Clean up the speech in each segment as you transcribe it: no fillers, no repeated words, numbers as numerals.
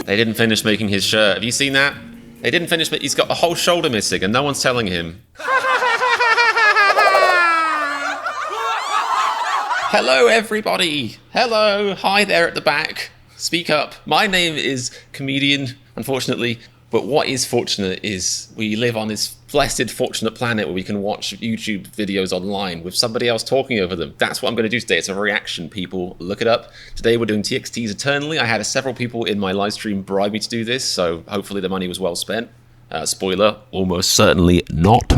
They didn't finish making his shirt. Have you seen that? They didn't finish. He's got a whole shoulder missing, and no one's telling him. Hello, everybody. Hello. Hi there at the back. Speak up. My name is Comedian, unfortunately. But what is fortunate is we live on this blessed, fortunate planet where we can watch YouTube videos online with somebody else talking over them. That's what I'm going to do today. It's a reaction, people. Look it up. Today we're doing TXT's Eternally. I had several people in my live stream bribe me to do this, so hopefully the money was well spent. Spoiler, almost certainly not.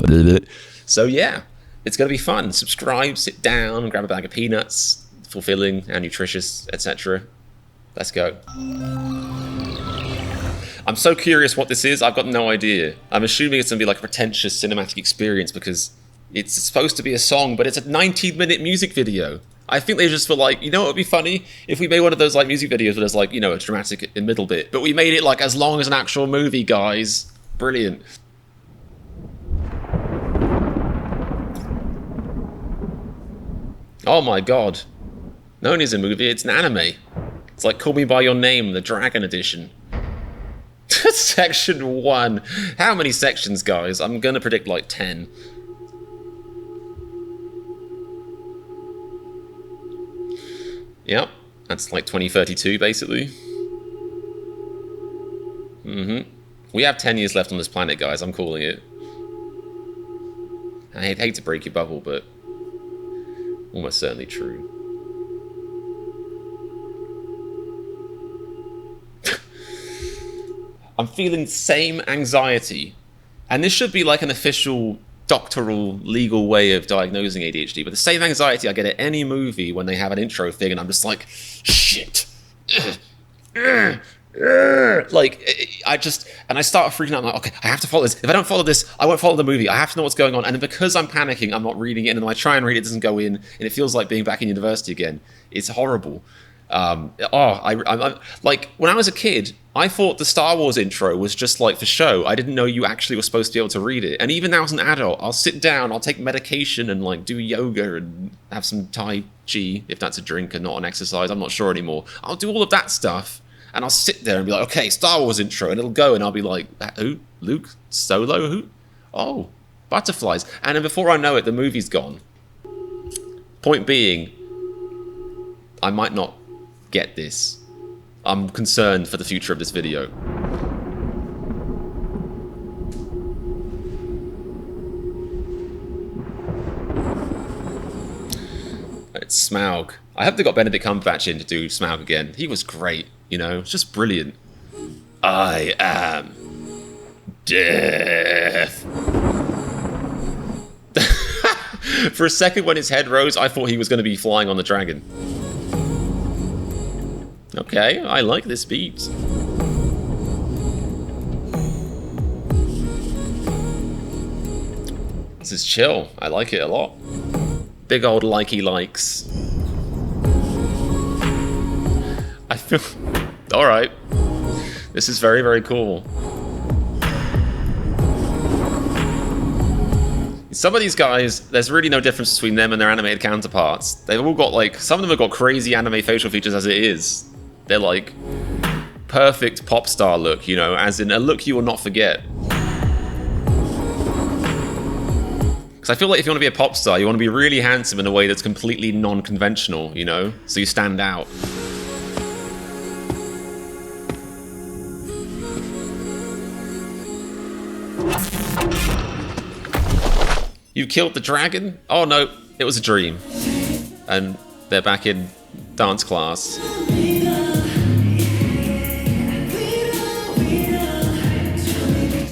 So yeah, it's going to be fun. Subscribe, sit down, grab a bag of peanuts, fulfilling and nutritious, etc. Let's go. I'm so curious what this is. I've got no idea. I'm assuming it's going to be like a pretentious cinematic experience because it's supposed to be a song, but it's a 19-minute music video. I think they just feel like, you know what would be funny? If we made one of those like music videos where there's like, you know, a dramatic in middle bit, but we made it like as long as an actual movie, guys. Brilliant. Oh my god. No one is a movie, it's an anime. It's like Call Me By Your Name, the Dragon Edition. Section 1. How many sections, guys? I'm gonna predict like 10. Yep, that's like 2032 basically. We have 10 years left on this planet, guys. I'm calling it. I hate to break your bubble, but almost certainly true. I'm feeling the same anxiety. And this should be like an official doctoral legal way of diagnosing ADHD, but the same anxiety I get at any movie when they have an intro thing and I'm just like, shit. Like, I start freaking out. I'm like, okay, I have to follow this. If I don't follow this, I won't follow the movie. I have to know what's going on. And because I'm panicking, I'm not reading it. And then I try and read it, doesn't go in. And it feels like being back in university again. It's horrible. I'm like, when I was a kid, I thought the Star Wars intro was just like for show. I didn't know you actually were supposed to be able to read it. And even now as an adult, I'll sit down, I'll take medication and like do yoga and have some Tai Chi, if that's a drink and not an exercise. I'm not sure anymore. I'll do all of that stuff. And I'll sit there and be like, okay, Star Wars intro, and it'll go, and I'll be like, who? Luke? Solo? Who? Oh, butterflies. And then before I know it, the movie's gone. Point being, I might not get this. I'm concerned for the future of this video. It's Smaug. I hope they got Benedict Cumberbatch in to do Smaug again. He was great, you know, it's just brilliant. I am death. For a second when his head rose, I thought he was going to be flying on the dragon. Okay, I like this beat. This is chill. I like it a lot. Big old likey likes. I feel... Alright. This is very, very cool. Some of these guys, there's really no difference between them and their animated counterparts. They've all got like... Some of them have got crazy anime facial features as it is. They're like... perfect pop star look, you know, as in a look you will not forget. Because I feel like if you want to be a pop star, you want to be really handsome in a way that's completely non-conventional, you know? So you stand out. You killed the dragon? Oh no, it was a dream. And they're back in dance class.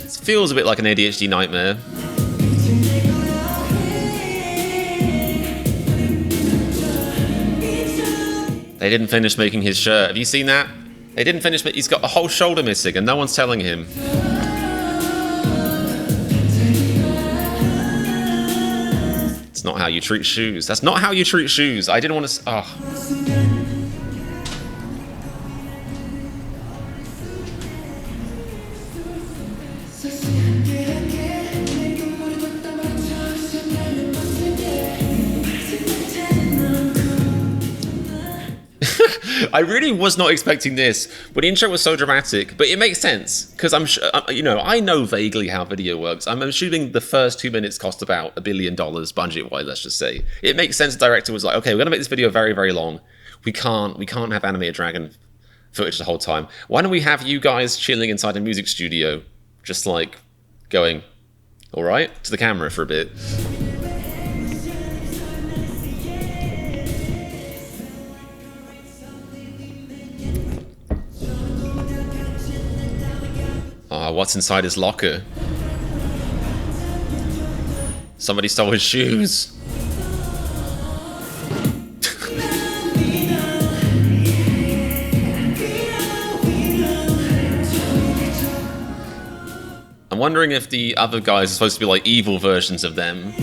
It feels a bit like an ADHD nightmare. They didn't finish making his shirt. Have you seen that? They didn't finish, he's got a whole shoulder missing and no one's telling him. It's not how you treat shoes. That's not how you treat shoes. I didn't want to... Oh. I really was not expecting this, but the intro was so dramatic. But it makes sense because I'm sure, I know vaguely how video works. I'm assuming the first 2 minutes cost about $1 billion budget-wise. Let's just say it makes sense. The director was like, okay, we're gonna make this video very, very long. We can't have animated dragon footage the whole time. Why don't we have you guys chilling inside a music studio, just like going, all right, to the camera for a bit. What's inside his locker? Somebody stole his shoes. I'm wondering if the other guys are supposed to be like evil versions of them.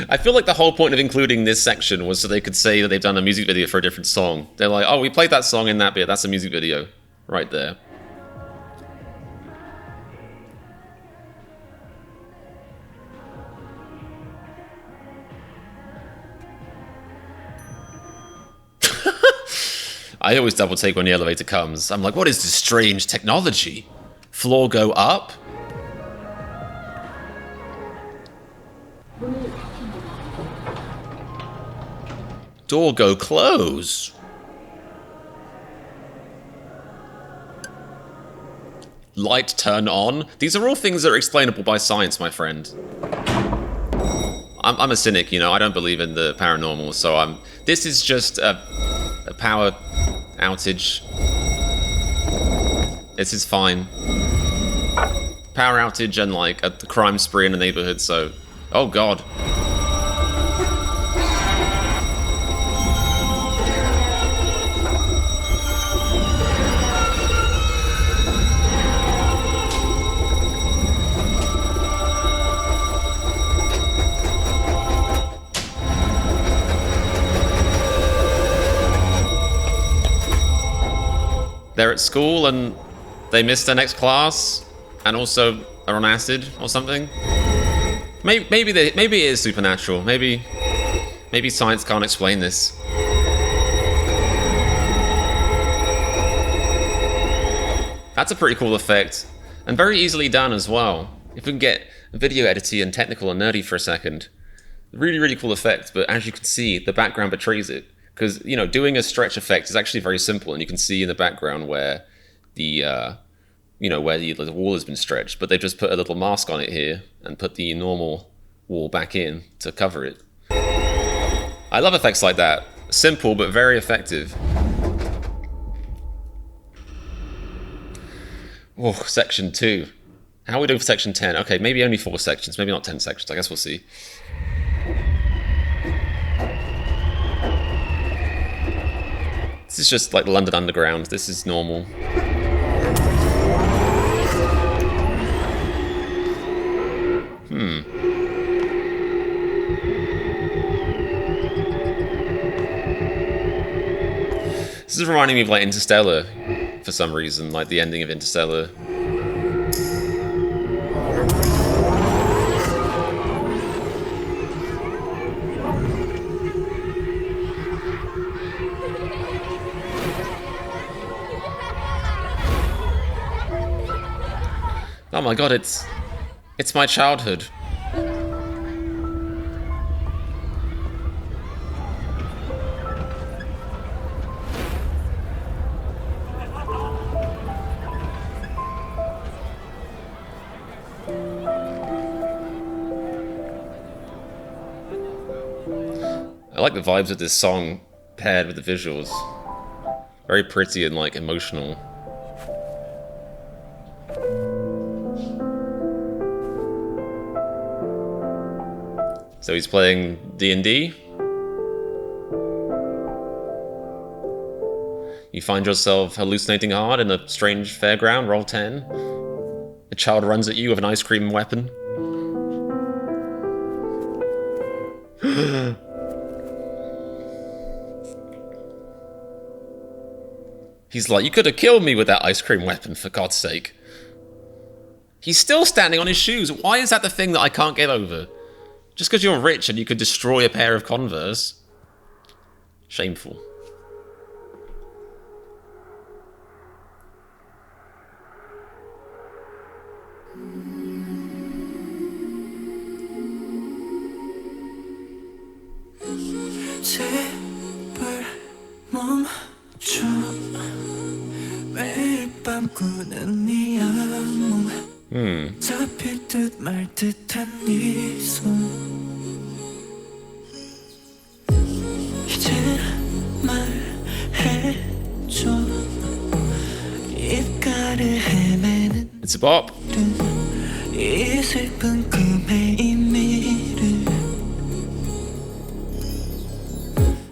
I feel like the whole point of including this section was so they could say that they've done a music video for a different song. They're like, oh, we played that song in that bit, that's a music video. Right there. I always double take when the elevator comes. I'm like, what is this strange technology? Floor go up? Door go close. Light turn on. These are all things that are explainable by science, my friend. I'm a cynic, you know. I don't believe in the paranormal, so this is just a power outage. This is fine. Power outage and like a crime spree in the neighborhood. So, oh god. They're at school and they missed their next class and also are on acid or something. Maybe it is supernatural. Maybe science can't explain this. That's a pretty cool effect and very easily done as well. If we can get video editing and technical and nerdy for a second, really, really cool effect. But as you can see, the background betrays it. Because, you know, doing a stretch effect is actually very simple, and you can see in the background where the wall has been stretched, but they've just put a little mask on it here and put the normal wall back in to cover it. I love effects like that. Simple, but very effective. Oh, section 2. How are we doing for section 10? Okay, maybe only 4 sections, maybe not 10 sections. I guess we'll see. This is just like the London Underground. This is normal. This is reminding me of like Interstellar for some reason, like the ending of Interstellar. Oh my god, it's my childhood. I like the vibes of this song paired with the visuals. Very pretty and like emotional. So he's playing D&D. You find yourself hallucinating hard in a strange fairground, roll 10. A child runs at you with an ice cream weapon. He's like, you could have killed me with that ice cream weapon, for God's sake. He's still standing on his shoes. Why is that the thing that I can't get over? Just because you're rich and you could destroy a pair of Converse? Shameful. It's a bop.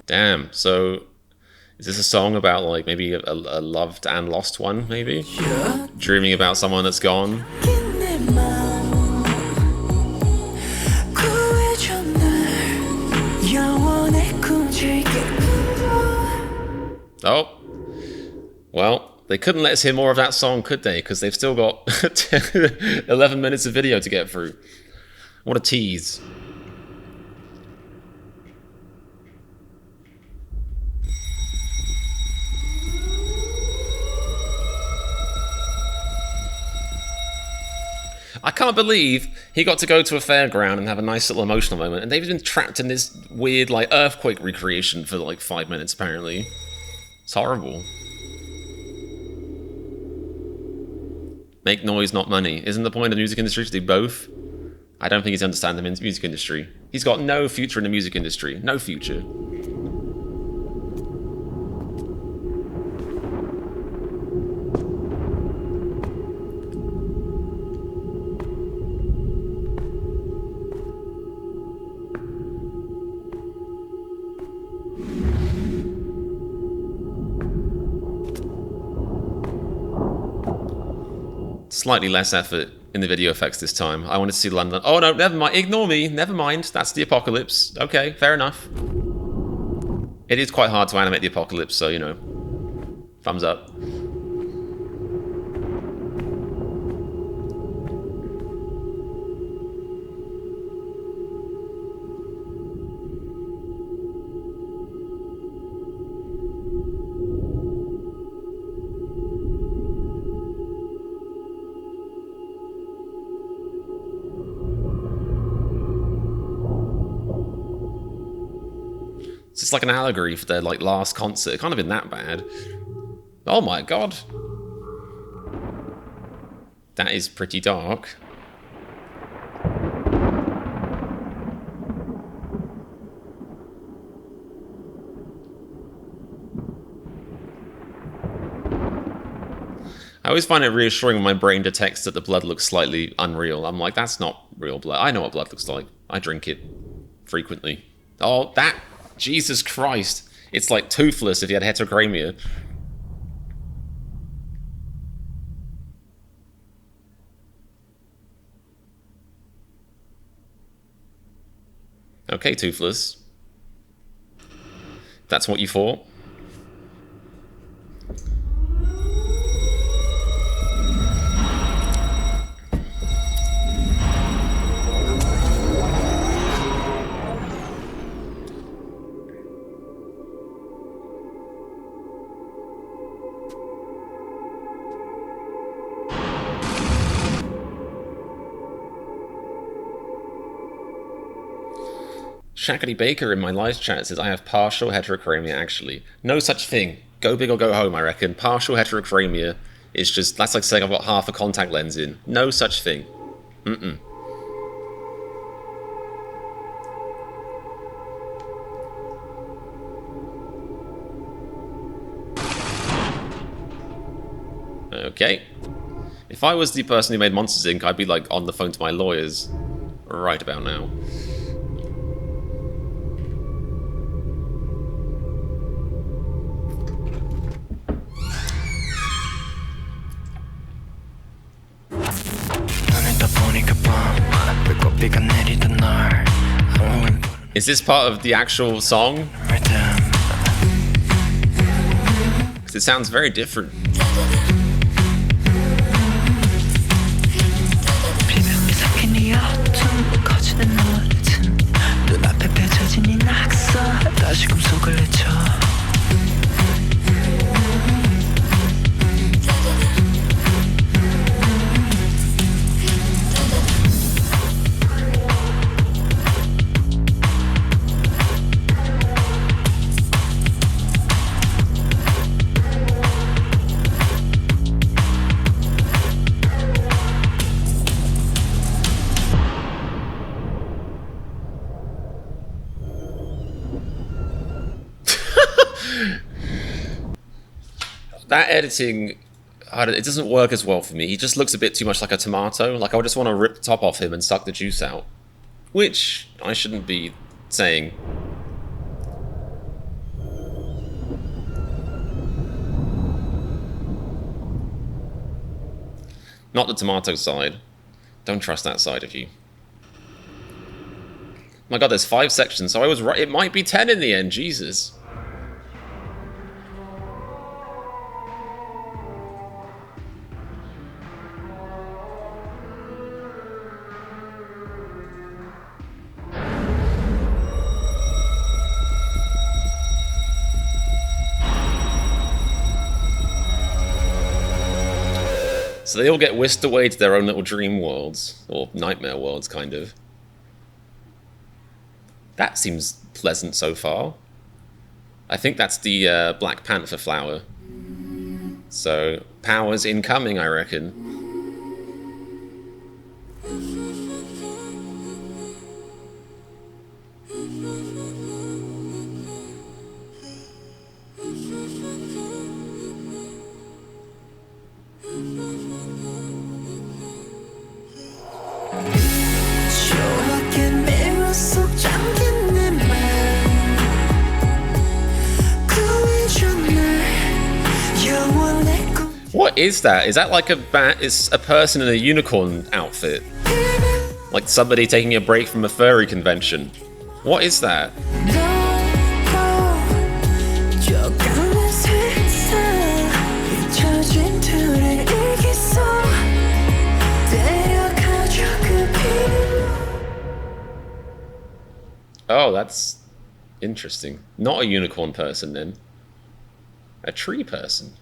Damn, so is this a song about like maybe a loved and lost one, maybe? Dreaming about someone that's gone? Oh, well, they couldn't let us hear more of that song, could they? Because they've still got 11 minutes of video to get through. What a tease. I can't believe he got to go to a fairground and have a nice little emotional moment, and they've been trapped in this weird, like, earthquake recreation for, like, 5 minutes, apparently. It's horrible. Make noise, not money. Isn't the point of the music industry to do both? I don't think he's understanding the music industry. He's got no future in the music industry. No future. Slightly less effort in the video effects this time. I wanted to see London. Oh no, never mind. Ignore me. Never mind. That's the apocalypse. Okay, fair enough. It is quite hard to animate the apocalypse, so, you know, thumbs up. It's just like an allegory for their like last concert. It can't have been that bad. Oh my god. That is pretty dark. I always find it reassuring when my brain detects that the blood looks slightly unreal. I'm like, that's not real blood. I know what blood looks like. I drink it frequently. Oh, that... Jesus Christ. It's like Toothless if he had heterochromia. Okay, Toothless. That's what you thought? Shackety Baker in my live chat says, I have partial heterochromia, actually. No such thing. Go big or go home, I reckon. Partial heterochromia is just, that's like saying I've got half a contact lens in. No such thing. Mm-mm. Okay. If I was the person who made Monsters, Inc., I'd be, like, on the phone to my lawyers right about now. Is this part of the actual song? Because Because it sounds very different. That editing, it doesn't work as well for me. He just looks a bit too much like a tomato. Like, I just want to rip the top off him and suck the juice out. Which I shouldn't be saying. Not the tomato side. Don't trust that side of you. My god, there's 5 sections, so I was right. It might be 10 in the end, Jesus. So they all get whisked away to their own little dream worlds, or nightmare worlds, kind of. That seems pleasant so far. I think that's the Black Panther flower. So, powers incoming, I reckon. What is that? Is that like it's a person in a unicorn outfit? Like somebody taking a break from a furry convention? What is that? Oh, that's interesting. Not a unicorn person then. A tree person.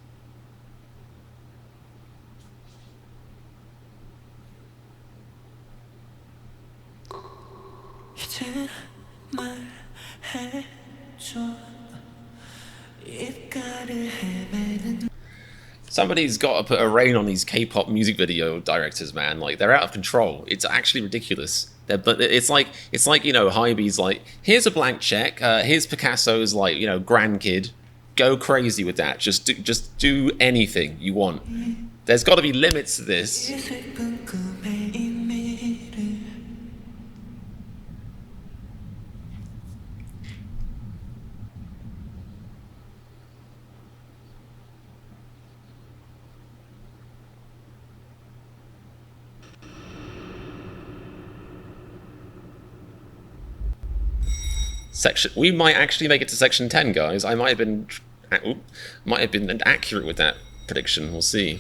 Somebody's got to put a rein on these K-pop music video directors, man. Like, they're out of control. It's actually ridiculous. But it's like you know, Hybe's like, here's a blank check. Here's Picasso's like, you know, grandkid. Go crazy with that. Just do anything you want. There's got to be limits to this. We might actually make it to section 10, guys. I might have been accurate with that prediction. We'll see.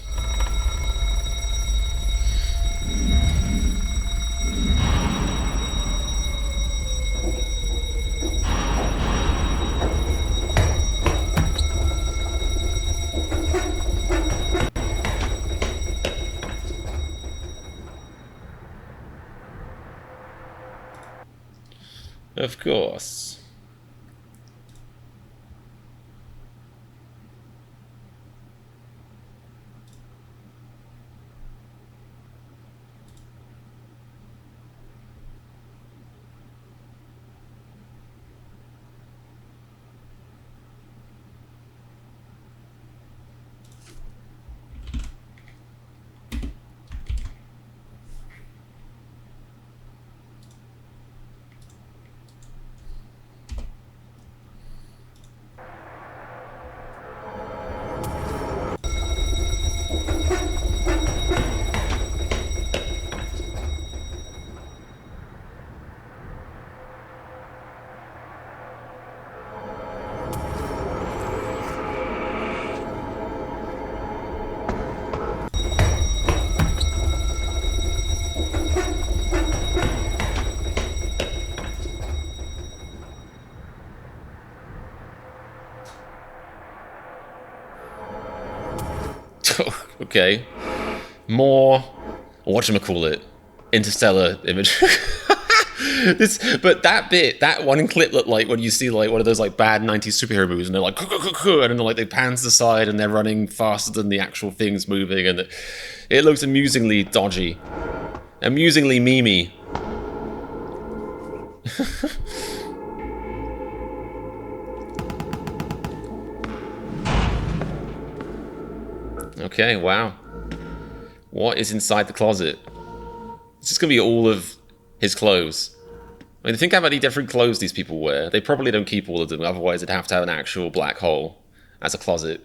Of course. Okay. More, whatchamacallit, interstellar imagery. But that one clip looked like when you see like one of those like bad 90s superhero movies and they're like, and then like they pan to the side and they're running faster than the actual things moving, and it looks amusingly dodgy. Amusingly memey. Okay, wow. What is inside the closet? It's just gonna be all of his clothes. I mean, think how many different clothes these people wear. They probably don't keep all of them, otherwise they'd have to have an actual black hole as a closet.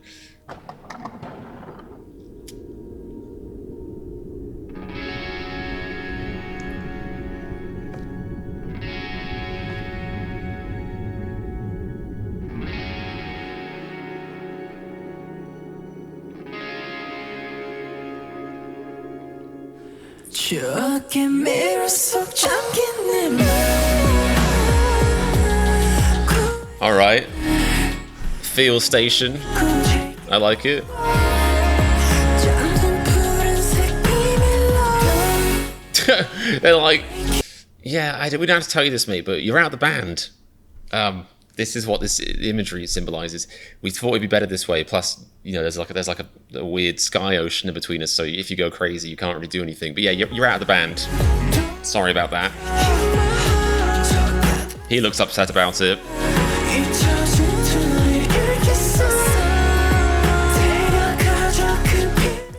Alright. Feel station. I like it. They're like, yeah, we don't have to tell you this, mate, but you're out of the band. This is what this imagery symbolizes. We thought it'd be better this way. Plus, you know, there's like a weird sky ocean in between us. So if you go crazy, you can't really do anything. But yeah, you're out of the band. Sorry about that. He looks upset about it.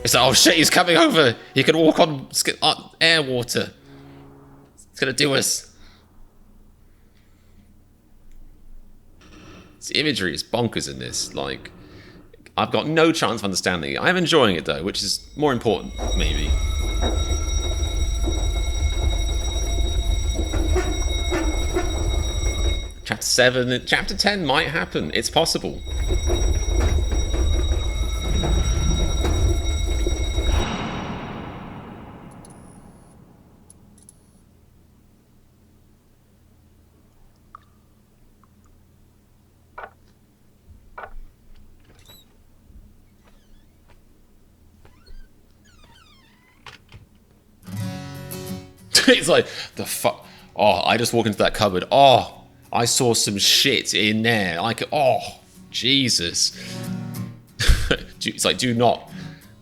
It's like, oh shit, he's coming over. He can walk on air water. It's gonna do us. The imagery is bonkers in this. Like, I've got no chance of understanding it. I'm enjoying it though, which is more important, maybe. Chapter 7, Chapter 10 might happen. It's possible. It's like, the fuck? Oh, I just walked into that cupboard. Oh, I saw some shit in there. Like, oh, Jesus. It's like, do not.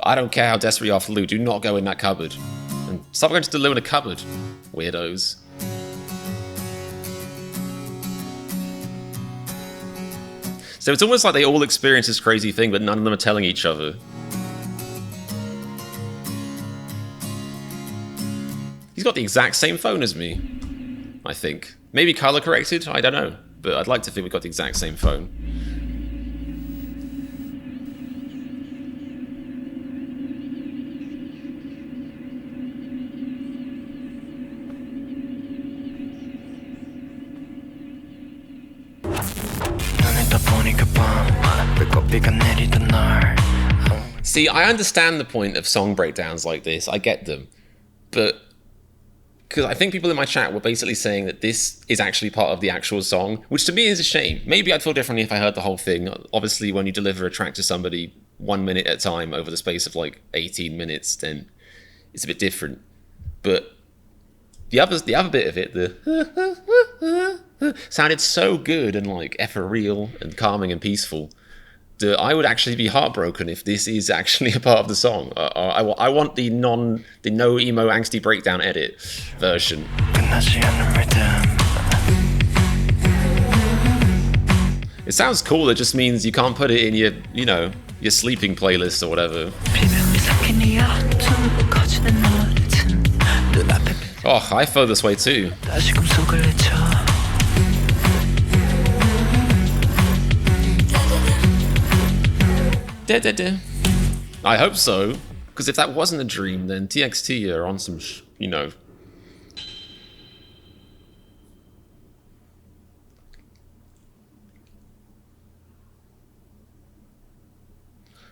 I don't care how desperate you are for loot. Do not go in that cupboard. And stop going to the loo in a cupboard. Weirdos. So it's almost like they all experience this crazy thing, but none of them are telling each other. He's got the exact same phone as me, I think. Maybe color corrected, I don't know. But I'd like to think we've got the exact same phone. See, I understand the point of song breakdowns like this. I get them. But because I think people in my chat were basically saying that this is actually part of the actual song, which to me is a shame. Maybe I'd feel differently if I heard the whole thing. Obviously, when you deliver a track to somebody 1 minute at a time over the space of like 18 minutes, then it's a bit different. But the other bit of it, the sounded so good and like ethereal and calming and peaceful that I would actually be heartbroken if this is actually a part of the song. I want the no emo angsty breakdown edit version. It sounds cool. It just means you can't put it in your sleeping playlist or whatever. Oh, I feel this way too. I hope so, because if that wasn't a dream, then TXT are on some,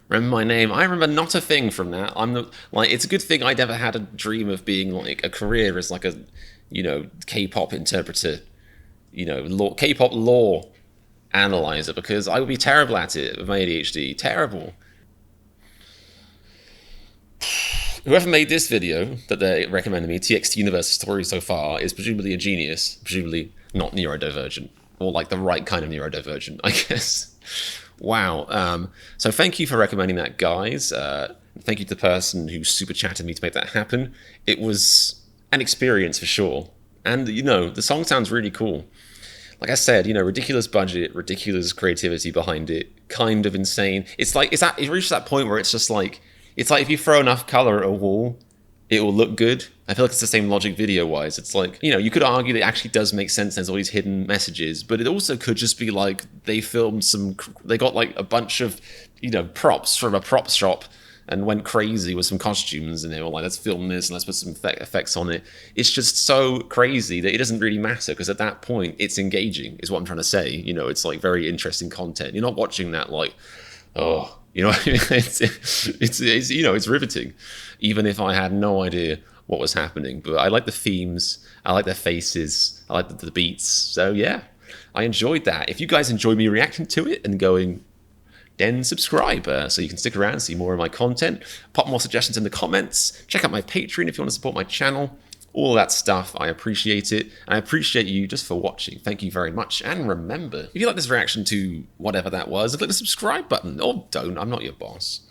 Remember my name? I remember not a thing from that. It's a good thing I never had a dream of being like a career as like a, K-pop interpreter, K-pop lore analyzer, because I would be terrible at it with my ADHD. Terrible. Whoever made this video that they recommended me, TXT Universe Story so far, is presumably a genius, presumably not neurodivergent, or like the right kind of neurodivergent, I guess. Wow. So thank you for recommending that, guys. Thank you to the person who super chatted me to make that happen. It was an experience for sure. And, you know, the song sounds really cool. Like I said, you know, ridiculous budget, ridiculous creativity behind it, kind of insane. It's like, it reaches that point where it's just like, it's like if you throw enough color at a wall, it will look good. I feel like it's the same logic video-wise. It's like, you know, you could argue that it actually does make sense. There's all these hidden messages, but it also could just be like they filmed they got like a bunch of, you know, props from a prop shop and went crazy with some costumes, and they were like, let's film this and let's put some effects on it. It's just so crazy that it doesn't really matter, because at that point, it's engaging, is what I'm trying to say. You know, it's like very interesting content. You're not watching that like, oh, you know what I mean? It's you know, it's riveting, even if I had no idea what was happening. But I like the themes, I like their faces, I like the beats. So yeah, I enjoyed that. If you guys enjoy me reacting to it and going, then subscribe so you can stick around and see more of my content. Pop more suggestions in the comments. Check out my Patreon if you want to support my channel. All that stuff, I appreciate it. And I appreciate you just for watching. Thank you very much. And remember, if you like this reaction to whatever that was, click the subscribe button. Or don't, I'm not your boss.